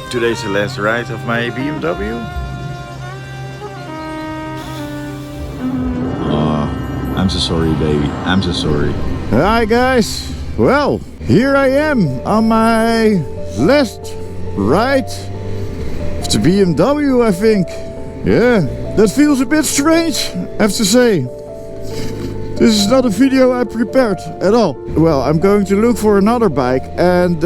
Today's the last ride of my BMW. Oh, I'm so sorry, baby. I'm so sorry. Hi guys. Well, here I am on my last ride of the BMW, I think. Yeah, that feels a bit strange, I have to say. This is not a video I prepared at all. Well, I'm going to look for another bike and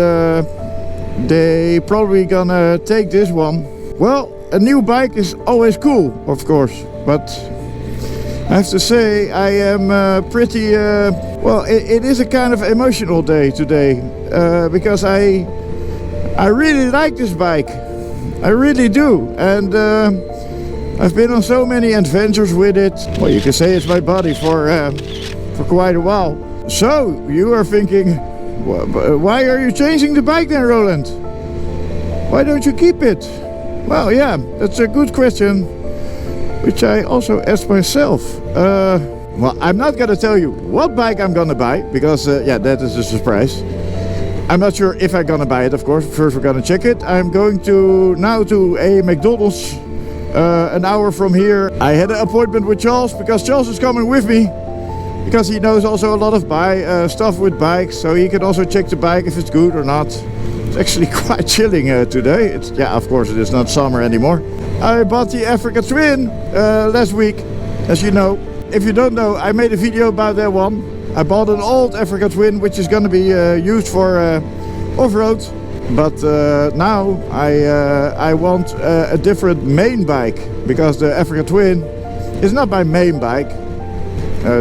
they probably gonna take this one. Well, a new bike is always cool, of course, but I have to say I am pretty... well, it is a kind of emotional day today because I really like this bike. I really do, and I've been on so many adventures with it. Well, you can say it's my body for quite a while. So you are thinking, why are you changing the bike then, Roland? Why don't you keep it? Well, yeah, that's a good question, which I also asked myself. Well, I'm not gonna tell you what bike I'm gonna buy, because yeah, that is a surprise. I'm not sure if I'm gonna buy it, of course. First we're gonna check it. I'm going to now to a McDonald's an hour from here. I had an appointment with Charles because Charles is coming with me, because he knows also a lot of stuff with bikes, so he can also check the bike if it's good or not. It's actually quite chilling today. It's, yeah, of course it is not summer anymore. I bought the Africa Twin last week, as you know. If you don't know, I made a video about that one. I bought an old Africa Twin, which is going to be used for off-road. But now I want a different main bike, because the Africa Twin is not my main bike.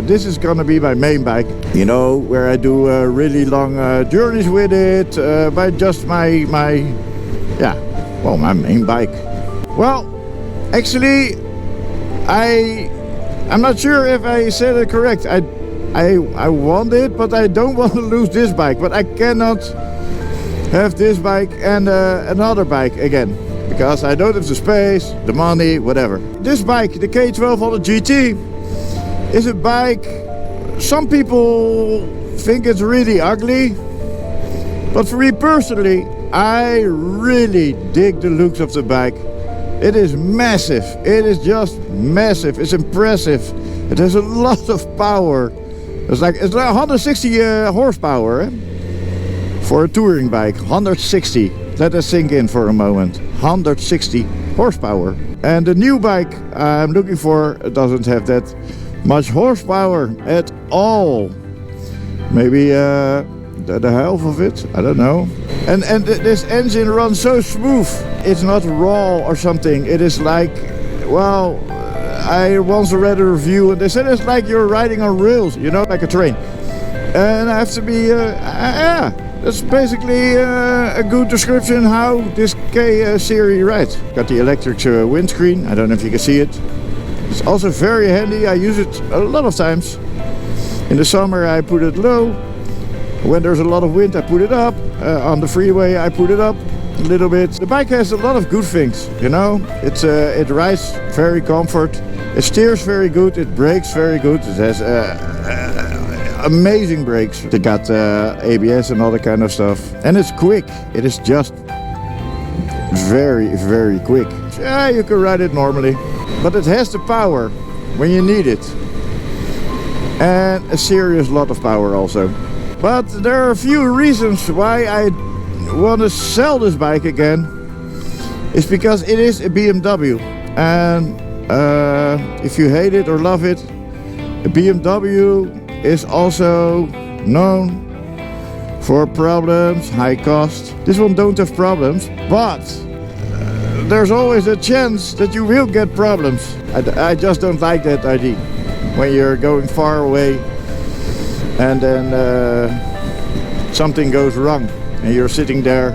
This is gonna be my main bike, you know, where I do really long journeys with it, by just my main bike. Well, actually, I'm not sure if I said it correct. I want it, but I don't want to lose this bike. But I cannot have this bike and another bike again, because I don't have the space, the money, whatever. This bike, the K1200GT, is a bike, some people think it's really ugly, but for me personally, I really dig the looks of the bike. It is massive, it is just massive, it's impressive. It has a lot of power. It's like 160 horsepower for a touring bike, 160. Let us sink in for a moment, 160 horsepower. And the new bike I'm looking for doesn't have that much horsepower at all. Maybe the half of it, I don't know. And this engine runs so smooth. It's not raw or something. It is like, well, I once read a review and they said it's like you're riding on rails, you know, like a train. And I have to be, yeah, that's basically a good description how this K series rides. Got the electric windscreen, I don't know if you can see it. It's also very handy. I use it a lot of times. In the summer I put it low. When there's a lot of wind I put it up. On the freeway I put it up a little bit. The bike has a lot of good things, you know. It rides very comfort. It steers very good. It brakes very good. It has amazing brakes. It got ABS and all that kind of stuff. And it's quick. It is just very, very quick. Yeah, you can ride it normally. But it has the power when you need it. And a serious lot of power also. But there are a few reasons why I want to sell this bike again. It's because it is a BMW. And if you hate it or love it, a BMW is also known for problems, high cost. This one don't have problems, but there's always a chance that you will get problems. I just don't like that idea. When you're going far away and then something goes wrong and you're sitting there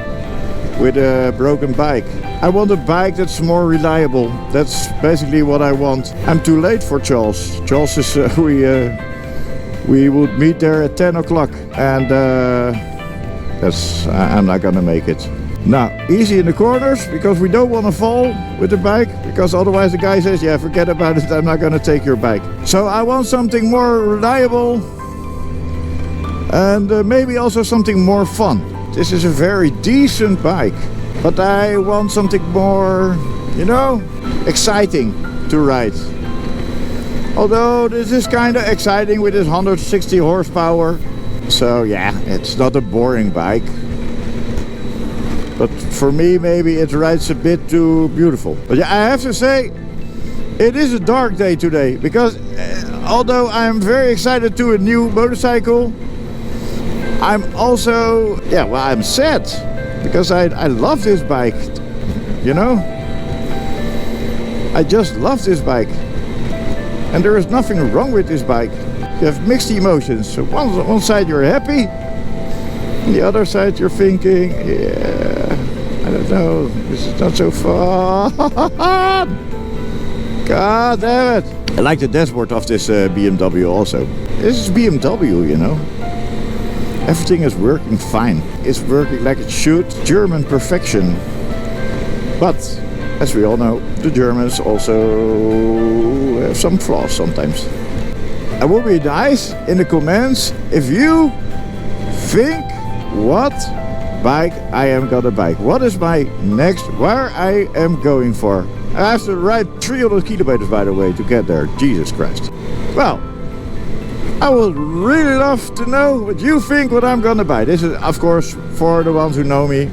with a broken bike. I want a bike that's more reliable. That's basically what I want. I'm too late for Charles. Charles is, we would meet there at 10 o'clock and I'm not gonna make it. Now, easy in the corners, because we don't want to fall with the bike, because otherwise the guy says, yeah, forget about it, I'm not going to take your bike. So I want something more reliable and maybe also something more fun. This is a very decent bike, but I want something more, you know, exciting to ride. Although this is kind of exciting with this 160 horsepower. So yeah, it's not a boring bike. But for me, maybe it rides a bit too beautiful. But yeah, I have to say, it is a dark day today. Because although I'm very excited to a new motorcycle, I'm also, yeah, well, I'm sad. Because I love this bike, you know? I just love this bike. And there is nothing wrong with this bike. You have mixed emotions. So one side you're happy, and the other side you're thinking, yeah, I don't know, this is not so fun. God damn it. I like the dashboard of this BMW also. This is BMW, you know. Everything is working fine. It's working like it should. German perfection. But, as we all know, the Germans also have some flaws sometimes. It would be nice in the comments if you think what bike I am gonna buy. What is my next, where I am going for. I have to ride 300 kilometers, by the way, to get there. Jesus Christ. Well, I would really love to know what you think what I'm gonna buy. This is, of course, for the ones who know me.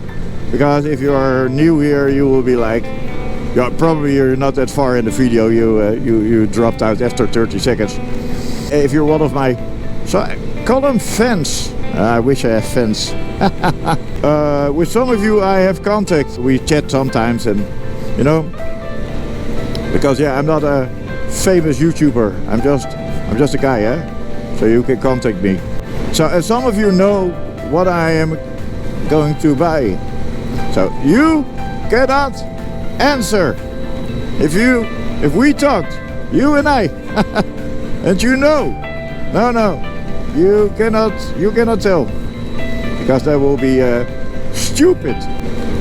Because if you are new here, you will be like, yeah, probably you're not that far in the video. You dropped out after 30 seconds. If you're one of my, so I call them fans. I wish I have fans. With some of you I have contact. We chat sometimes, and you know, because yeah, I'm not a famous YouTuber. I'm just a guy, yeah. So you can contact me. So and some of you know what I am going to buy. So you cannot answer. If we talked, you and I, and you know, no, you cannot tell, because that will be stupid.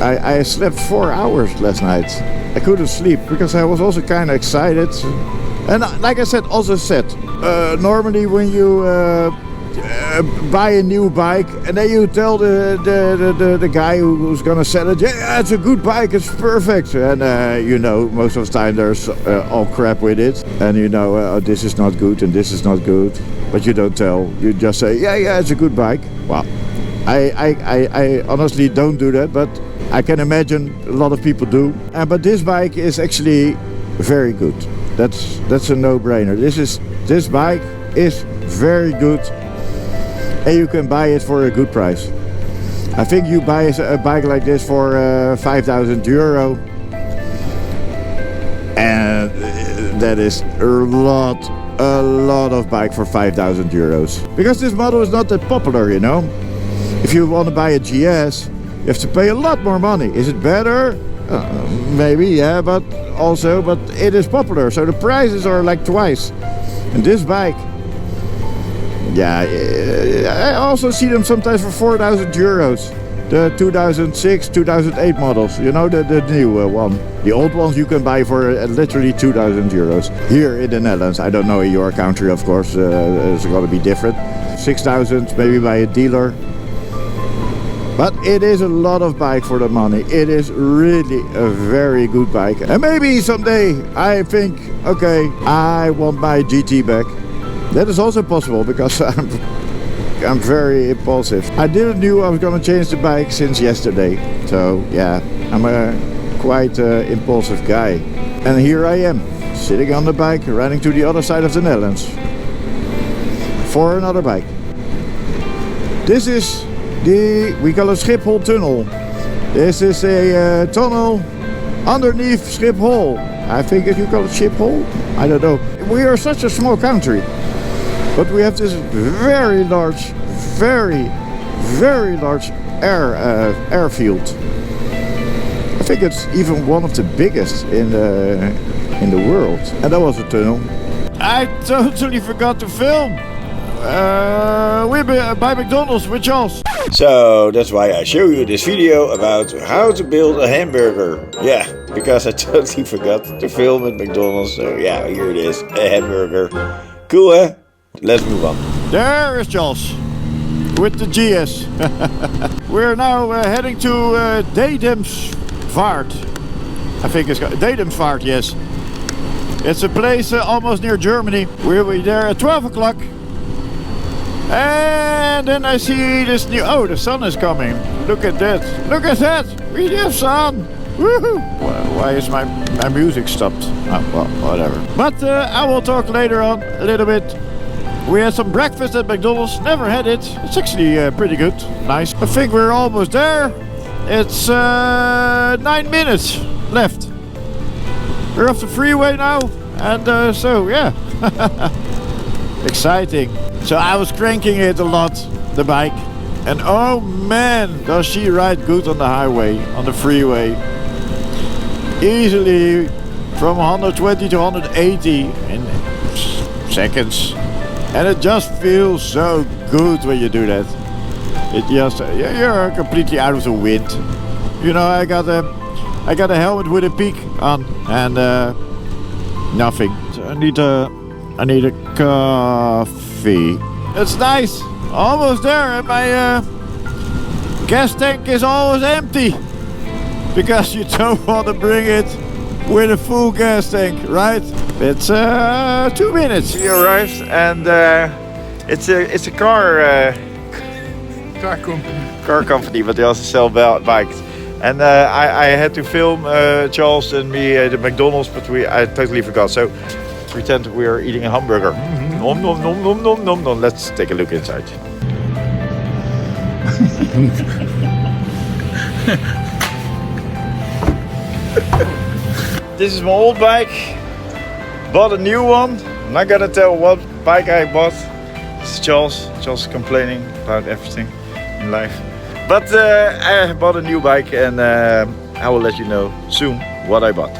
I slept 4 hours last night. I couldn't sleep because I was also kind of excited, and like I said, normally when you buy a new bike and then you tell the guy who's gonna sell it, yeah, it's a good bike, it's perfect, and you know, most of the time there's all crap with it, and you know, oh, this is not good and this is not good, but you don't tell, you just say, yeah, it's a good bike. Well, I honestly don't do that, but I can imagine a lot of people do. But this bike is actually very good. That's a no-brainer. This bike is very good. And you can buy it for a good price. I think you buy a bike like this for 5,000 euro. And that is a lot of bike for 5,000 euros. Because this model is not that popular, you know. If you want to buy a GS, you have to pay a lot more money. Is it better? Maybe, yeah, but it is popular. So the prices are like twice. And this bike, yeah, I also see them sometimes for 4,000 euros. The 2006, 2008 models, you know, the new one. The old ones you can buy for literally 2,000 euros. Here in the Netherlands, I don't know in your country, of course, it's going to be different. 6,000 maybe by a dealer. But it is a lot of bike for the money. It is really a very good bike. And maybe someday I think, okay, I want my GT back. That is also possible because I'm very impulsive. I didn't knew I was going to change the bike since yesterday. So yeah, I'm a quite impulsive guy. And here I am, sitting on the bike, running to the other side of the Netherlands for another bike. This is we call it Schiphol tunnel. This is a tunnel underneath Schiphol. I think if you call it Schiphol, I don't know. We are such a small country, but we have this very large airfield. I think it's even one of the biggest in the world. And that was a tunnel. I totally forgot to film. by McDonald's with Charles. So that's why I show you this video about how to build a hamburger. Yeah, because I totally forgot to film at McDonald's. So yeah, here it is, a hamburger. Cool, eh? Let's move on. There is Charles with the GS. We're now heading to Dedemsvaart. I think it's called Dedemsvaart, yes. It's a place almost near Germany. We'll be there at 12 o'clock. And then I see this new... Oh, the sun is coming. Look at that. Look at that. We have sun. Woohoo. Why is my music stopped? Oh, well, whatever. But I will talk later on a little bit. We had some breakfast at McDonald's. Never had it. It's actually pretty good. Nice. I think we're almost there. It's 9 minutes left. We're off the freeway now. And so, yeah. Exciting. So I was cranking it a lot, the bike. And oh man, does she ride good on the highway, on the freeway. Easily from 120 to 180 in seconds. And it just feels so good when you do that. It just, you're completely out of the wind. You know, I got a helmet with a peak on and nothing. So I need a coffee. It's nice. Almost there, and my gas tank is almost empty. Because you don't want to bring it with a full gas tank, right? It's 2 minutes. We arrived, and it's a car company, but they also sell bikes. And I had to film Charles and me at the McDonald's, but I totally forgot. So pretend we are eating a hamburger. Nom nom nom nom nom nom nom. Let's take a look inside. This is my old bike. Bought a new one. I'm not gonna tell what bike I bought. This is Charles. Charles is complaining about everything in life. But I bought a new bike, and I will let you know soon what I bought.